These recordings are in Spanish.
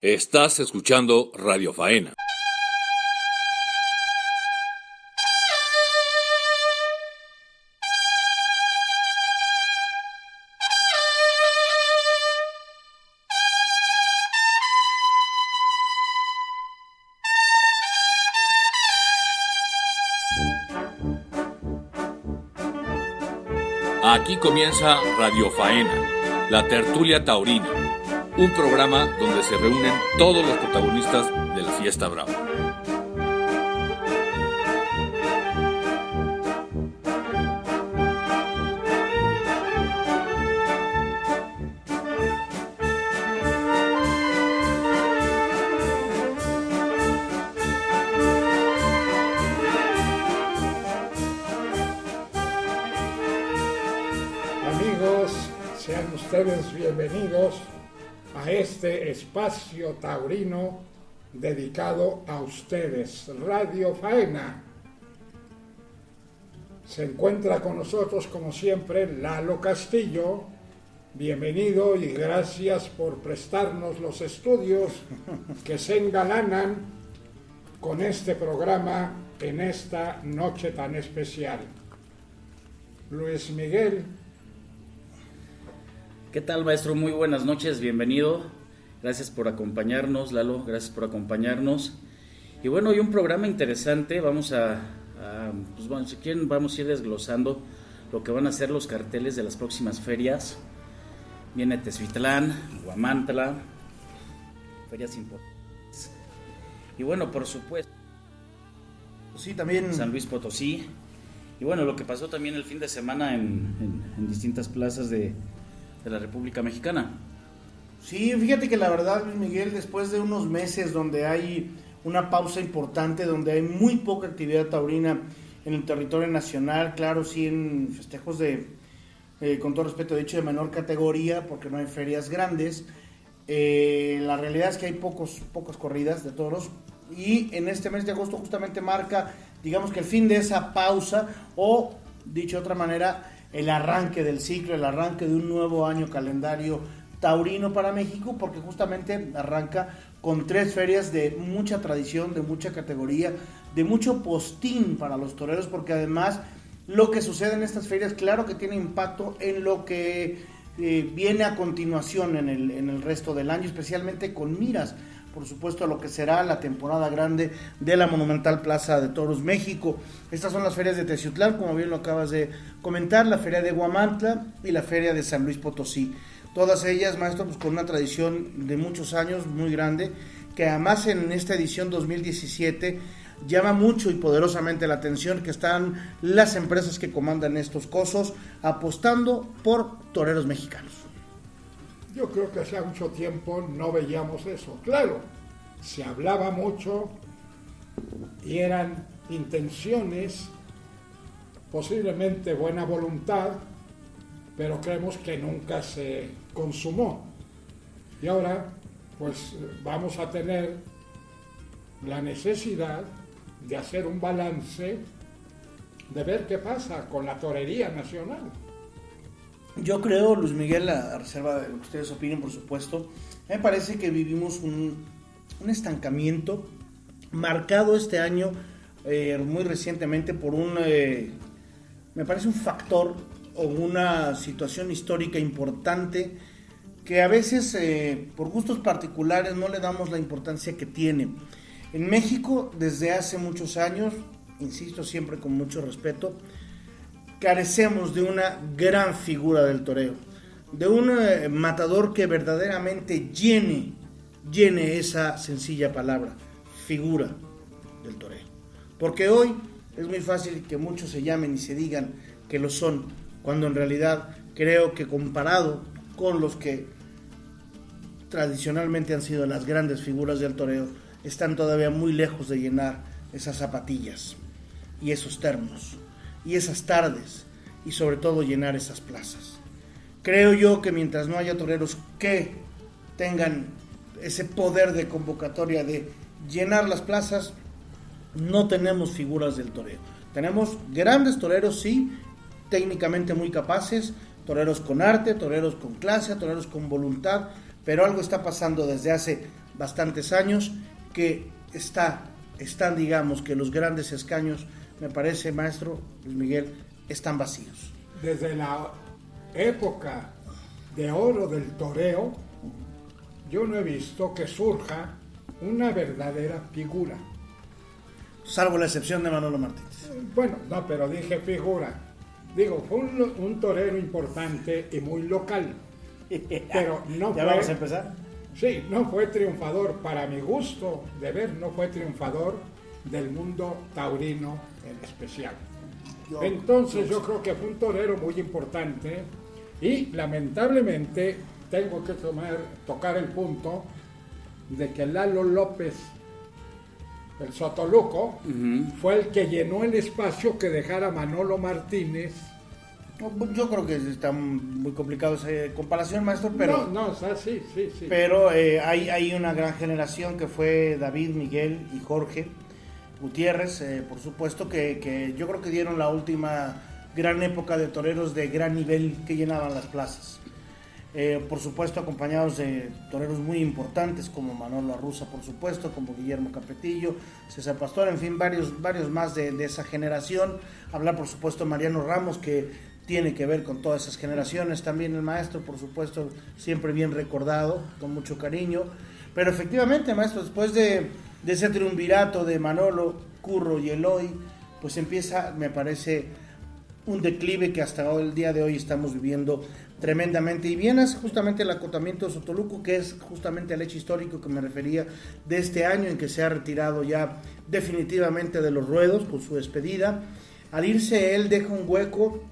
Estás escuchando Radio Faena. Aquí comienza Radio Faena, la tertulia taurina, un programa donde se reúnen todos los protagonistas de la fiesta brava. Amigos, sean ustedes bienvenidos a este espacio taurino dedicado a ustedes, Radio Faena. Se encuentra con nosotros, como siempre, Lalo Castillo. Bienvenido y gracias por prestarnos los estudios que se engalanan con este programa en esta noche tan especial. Luis Miguel. ¿Qué tal, maestro? Muy buenas noches, bienvenido. Gracias por acompañarnos, Lalo, gracias por acompañarnos. Y bueno, hoy un programa interesante. Vamos pues bueno, si quieren, vamos a ir desglosando lo que van a ser los carteles de las próximas ferias. Viene Tezvitlán, Huamantla, ferias importantes. Y bueno, por supuesto, sí, también San Luis Potosí. Y bueno, lo que pasó también el fin de semana en distintas plazas de la República Mexicana. Sí, fíjate que la verdad, Luis Miguel, después de unos meses donde hay una pausa importante, donde hay muy poca actividad taurina en el territorio nacional, claro, sí en festejos de, con todo respeto dicho, de menor categoría, porque no hay ferias grandes, la realidad es que hay pocas corridas de toros, y en este mes de agosto justamente marca, digamos que el fin de esa pausa, o dicho de otra manera, el arranque del ciclo, el arranque de un nuevo año calendario taurino para México, porque justamente arranca con 3 ferias de mucha tradición, de mucha categoría, de mucho postín para los toreros, porque además lo que sucede en estas ferias, claro que tiene impacto en lo que viene a continuación en el resto del año, especialmente con miras, por supuesto, a lo que será la temporada grande de la Monumental Plaza de Toros México. Estas son las ferias de Teciutlán, como bien lo acabas de comentar, la feria de Huamantla y la feria de San Luis Potosí. Todas ellas, maestro, pues con una tradición de muchos años muy grande, que además en esta edición 2017 llama mucho y poderosamente la atención que están las empresas que comandan estos cosos apostando por toreros mexicanos. Yo creo que hace mucho tiempo no veíamos eso. Claro, se hablaba mucho y eran intenciones, posiblemente buena voluntad, pero creemos que nunca se consumó. Y ahora, pues vamos a tener la necesidad de hacer un balance, de ver qué pasa con la torería nacional. Yo creo, Luis Miguel, a reserva de lo que ustedes opinen, por supuesto, me parece que vivimos un estancamiento marcado este año, muy recientemente, por me parece un factor o una situación histórica importante que a veces, por gustos particulares, no le damos la importancia que tiene. En México, desde hace muchos años, insisto siempre con mucho respeto, carecemos de una gran figura del toreo, de un matador que verdaderamente llene esa sencilla palabra, figura del toreo. Porque hoy es muy fácil que muchos se llamen y se digan que lo son, cuando en realidad creo que comparado con los que tradicionalmente han sido las grandes figuras del toreo, están todavía muy lejos de llenar esas zapatillas y esos termos y esas tardes, y sobre todo llenar esas plazas. Creo yo que mientras no haya toreros que tengan ese poder de convocatoria de llenar las plazas, no tenemos figuras del toreo. Tenemos grandes toreros, sí, técnicamente muy capaces, toreros con arte, toreros con clase, toreros con voluntad, pero algo está pasando desde hace bastantes años, que están, digamos, que los grandes escaños, me parece, maestro Luis Miguel, están vacíos. Desde la época de oro del toreo, yo no he visto que surja una verdadera figura. Salvo la excepción de Manolo Martínez. Bueno, no, pero dije figura. Digo, fue un torero importante y muy local. Pero no ¿Ya fue, vamos a empezar? Sí, no fue triunfador, para mi gusto de ver, no fue triunfador del mundo taurino en especial. Entonces yo creo que fue un torero muy importante y lamentablemente tengo que tocar el punto de que Lalo López, el Sotoluco, fue el que llenó el espacio que dejara Manolo Martínez. Yo creo que está muy complicado esa comparación, maestro, pero... No, o sea, sí. Pero hay una gran generación que fue David, Miguel y Jorge Gutiérrez, por supuesto, que yo creo que dieron la última gran época de toreros de gran nivel que llenaban las plazas. Por supuesto, acompañados de toreros muy importantes como Manolo Arruza, por supuesto, como Guillermo Capetillo, César Pastor, en fin, varios más de esa generación. Hablar, por supuesto, Mariano Ramos, que tiene que ver con todas esas generaciones. También el maestro, por supuesto, siempre bien recordado, con mucho cariño. Pero efectivamente, maestro, después de ese triunvirato de Manolo, Curro y Eloy, pues empieza, me parece, un declive que hasta el día de hoy estamos viviendo tremendamente. Y bien es justamente el acotamiento de Sotoluco, que es justamente el hecho histórico que me refería de este año en que se ha retirado ya definitivamente de los ruedos con su despedida. Al irse él deja un hueco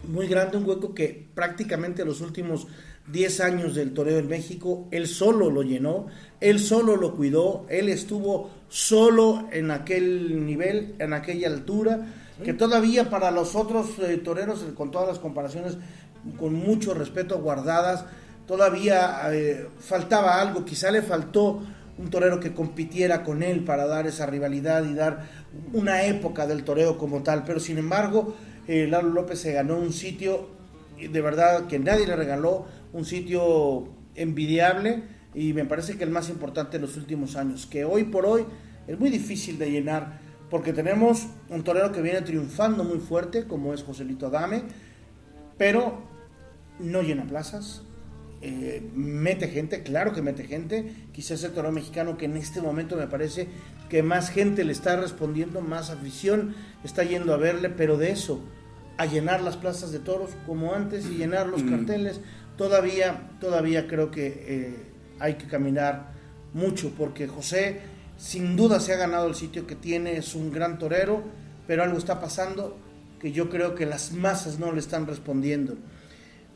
muy grande, un hueco que prácticamente los últimos 10 años del toreo en México, él solo lo llenó, él solo lo cuidó, él estuvo solo en aquel nivel, en aquella altura, que todavía para los otros toreros, con todas las comparaciones, con mucho respeto guardadas, todavía faltaba algo, quizá le faltó un torero que compitiera con él para dar esa rivalidad y dar una época del toreo como tal, pero sin embargo Lalo López se ganó un sitio de verdad que nadie le regaló, un sitio envidiable y me parece que el más importante en los últimos años, que hoy por hoy es muy difícil de llenar, porque tenemos un torero que viene triunfando muy fuerte, como es Joselito Adame, pero no llena plazas, mete gente, claro que mete gente, quizás el torero mexicano que en este momento me parece que más gente le está respondiendo, más afición está yendo a verle, pero de eso a llenar las plazas de toros como antes y llenar los carteles, todavía creo que hay que caminar mucho, porque José sin duda se ha ganado el sitio que tiene, es un gran torero, pero algo está pasando que yo creo que las masas no le están respondiendo.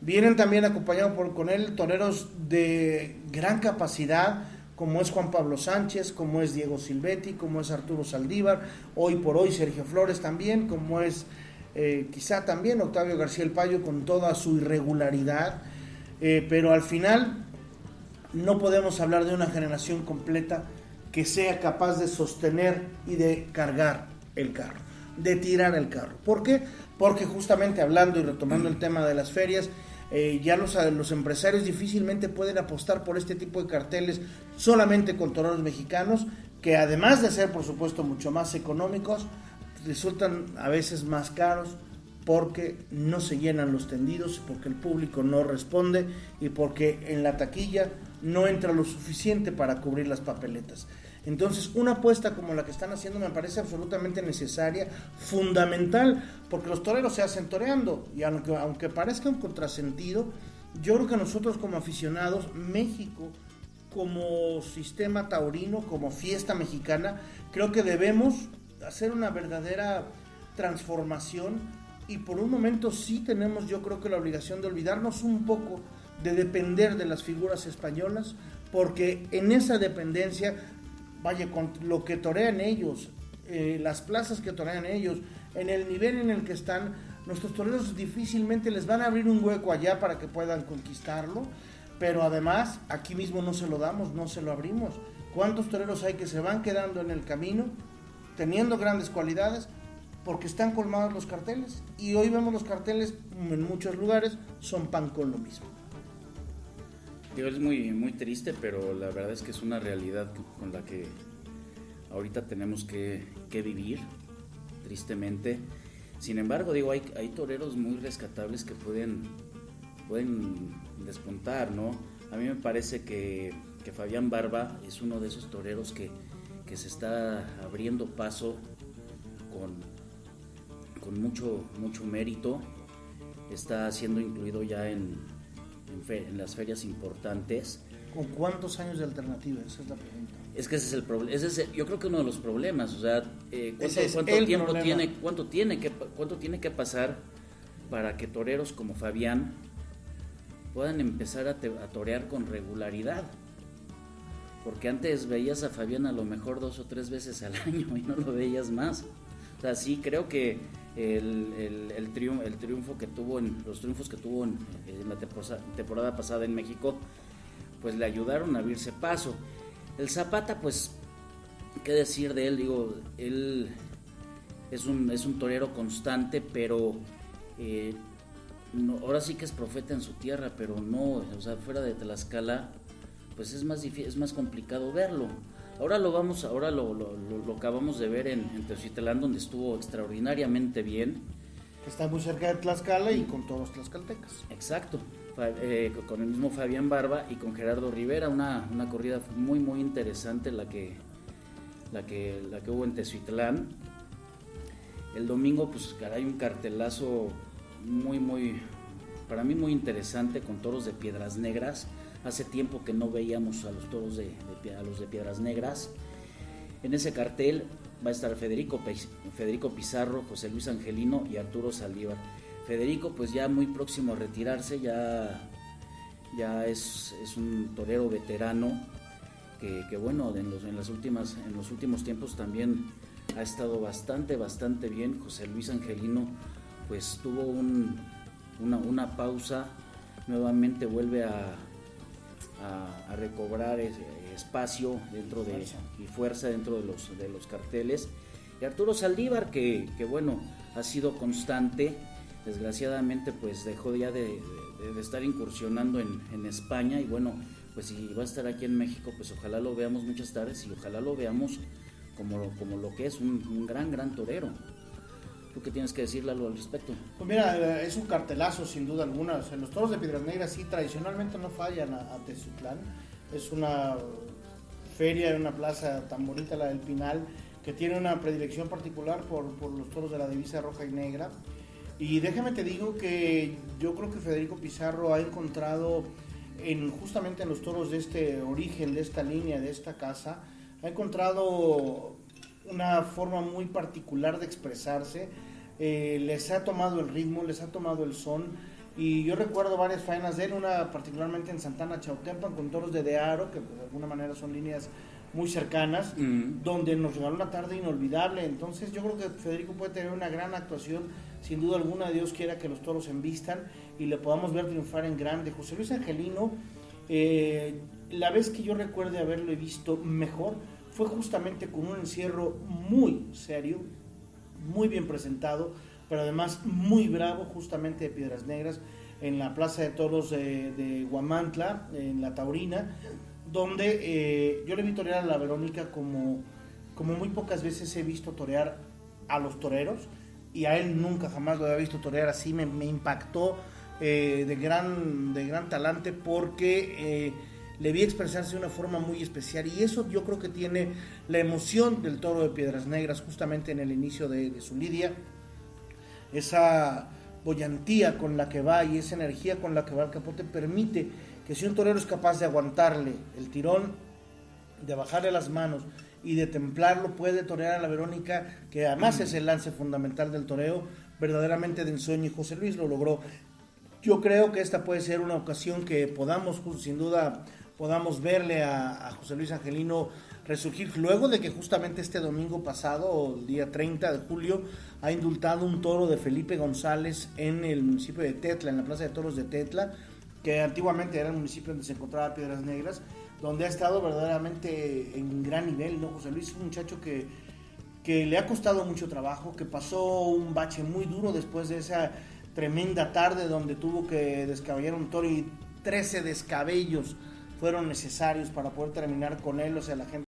Vienen también acompañados con él toreros de gran capacidad, como es Juan Pablo Sánchez, como es Diego Silvetti, como es Arturo Saldívar, hoy por hoy Sergio Flores también, como es quizá también Octavio García El Payo con toda su irregularidad, pero al final no podemos hablar de una generación completa que sea capaz de sostener y de cargar el carro, de tirar el carro. ¿Por qué? Porque justamente hablando y retomando el tema de las ferias, ya los empresarios difícilmente pueden apostar por este tipo de carteles solamente con toreros mexicanos, que además de ser por supuesto mucho más económicos, resultan a veces más caros porque no se llenan los tendidos, porque el público no responde y porque en la taquilla no entra lo suficiente para cubrir las papeletas. Entonces, una apuesta como la que están haciendo me parece absolutamente necesaria, fundamental, porque los toreros se hacen toreando, y aunque parezca un contrasentido, yo creo que nosotros como aficionados, México, como sistema taurino, como fiesta mexicana, creo que debemos hacer una verdadera transformación, y por un momento sí tenemos, yo creo que la obligación de olvidarnos un poco de depender de las figuras españolas, porque en esa dependencia, vaya, con lo que torean ellos, las plazas que torean ellos, en el nivel en el que están, nuestros toreros difícilmente les van a abrir un hueco allá para que puedan conquistarlo, pero además aquí mismo no se lo damos, no se lo abrimos. ¿Cuántos toreros hay que se van quedando en el camino, teniendo grandes cualidades, porque están colmados los carteles? Y hoy vemos los carteles en muchos lugares, son pan con lo mismo. Digo, es muy, muy triste, pero la verdad es que es una realidad con la que ahorita tenemos que vivir, tristemente. Sin embargo, digo, hay toreros muy rescatables que pueden despuntar, ¿no? A mí me parece que Fabián Barba es uno de esos toreros que se está abriendo paso con mucho mérito. Está siendo incluido ya en las ferias importantes. ¿Con cuántos años de alternativa? Esa es la pregunta. Es que ese es el problema. Yo creo que uno de los problemas, o sea, ¿cuánto tiene que pasar para que toreros como Fabián puedan empezar a torear con regularidad? Porque antes veías a Fabián a lo mejor 2 o 3 veces al año y no lo veías más. O sea, sí creo que el triunfo que tuvo los triunfos que tuvo en la temporada pasada en México, pues le ayudaron a abrirse paso. El Zapata, pues, qué decir de él. Digo, él es un torero constante, pero no, ahora sí que es profeta en su tierra, pero no, o sea, fuera de Tlaxcala, pues es más complicado verlo. Ahora lo acabamos de ver en Teciutlán, donde estuvo extraordinariamente bien. Está muy cerca de Tlaxcala y con todos los tlaxcaltecas. Exacto, con el mismo Fabián Barba y con Gerardo Rivera, una corrida muy muy interesante la que hubo en Teciutlán. El domingo, pues caray, un cartelazo para mí muy interesante, con toros de Piedras Negras. Hace tiempo que no veíamos a los toros de Piedras Negras. En ese cartel va a estar Federico Pizarro, José Luis Angelino y Arturo Saldívar. Federico, pues ya muy próximo a retirarse, ya es un torero veterano que bueno, en los últimos tiempos también ha estado bastante bien. José Luis Angelino pues tuvo una pausa, nuevamente vuelve a recobrar espacio y fuerza dentro de los carteles. Y Arturo Saldívar, que bueno, ha sido constante. Desgraciadamente pues dejó ya de estar incursionando en España, y bueno, pues si va a estar aquí en México, pues ojalá lo veamos muchas tardes y ojalá lo veamos como lo que es un gran torero. ¿Tú qué tienes que decirle algo al respecto? Pues mira, es un cartelazo sin duda alguna. O sea, los toros de Piedras Negras sí tradicionalmente no fallan a Teciutlán. Es una feria, una plaza tan bonita, la del Pinal, que tiene una predilección particular por los toros de la divisa roja y negra. Y déjame te digo que yo creo que Federico Pizarro ha encontrado justamente en los toros de este origen, de esta línea, de esta casa, ha encontrado una forma muy particular de expresarse. Les ha tomado el ritmo, les ha tomado el son, y yo recuerdo varias faenas de él, una particularmente en Santana Chautempan con toros de Aro, que pues, de alguna manera son líneas muy cercanas, donde nos regaló una tarde inolvidable. Entonces yo creo que Federico puede tener una gran actuación, sin duda alguna. Dios quiera que los toros embistan y le podamos ver triunfar en grande. José Luis Angelino, la vez que yo recuerde haberlo visto mejor fue justamente con un encierro muy serio, muy bien presentado, pero además muy bravo, justamente de Piedras Negras, en la Plaza de Toros de Huamantla, en la Taurina, donde yo le vi torear a la Verónica como muy pocas veces he visto torear a los toreros, y a él nunca jamás lo había visto torear así. Me impactó de gran talante, porque le vi expresarse de una forma muy especial, y eso yo creo que tiene la emoción del toro de Piedras Negras justamente en el inicio de su lidia, esa boyantía con la que va y esa energía con la que va el capote permite que, si un torero es capaz de aguantarle el tirón, de bajarle las manos y de templarlo, puede torear a la Verónica, que además es el lance fundamental del toreo, verdaderamente de ensueño, y José Luis lo logró. Yo creo que esta puede ser una ocasión que sin duda podamos verle a José Luis Angelino resurgir, luego de que justamente este domingo pasado, el día 30 de julio, ha indultado un toro de Felipe González en el municipio de Tetla, en la Plaza de Toros de Tetla, que antiguamente era el municipio donde se encontraba Piedras Negras, donde ha estado verdaderamente en gran nivel, ¿no? José Luis es un muchacho que le ha costado mucho trabajo, que pasó un bache muy duro después de esa tremenda tarde donde tuvo que descaballar un toro y 13 descabellos fueron necesarios para poder terminar con él. O sea, la gente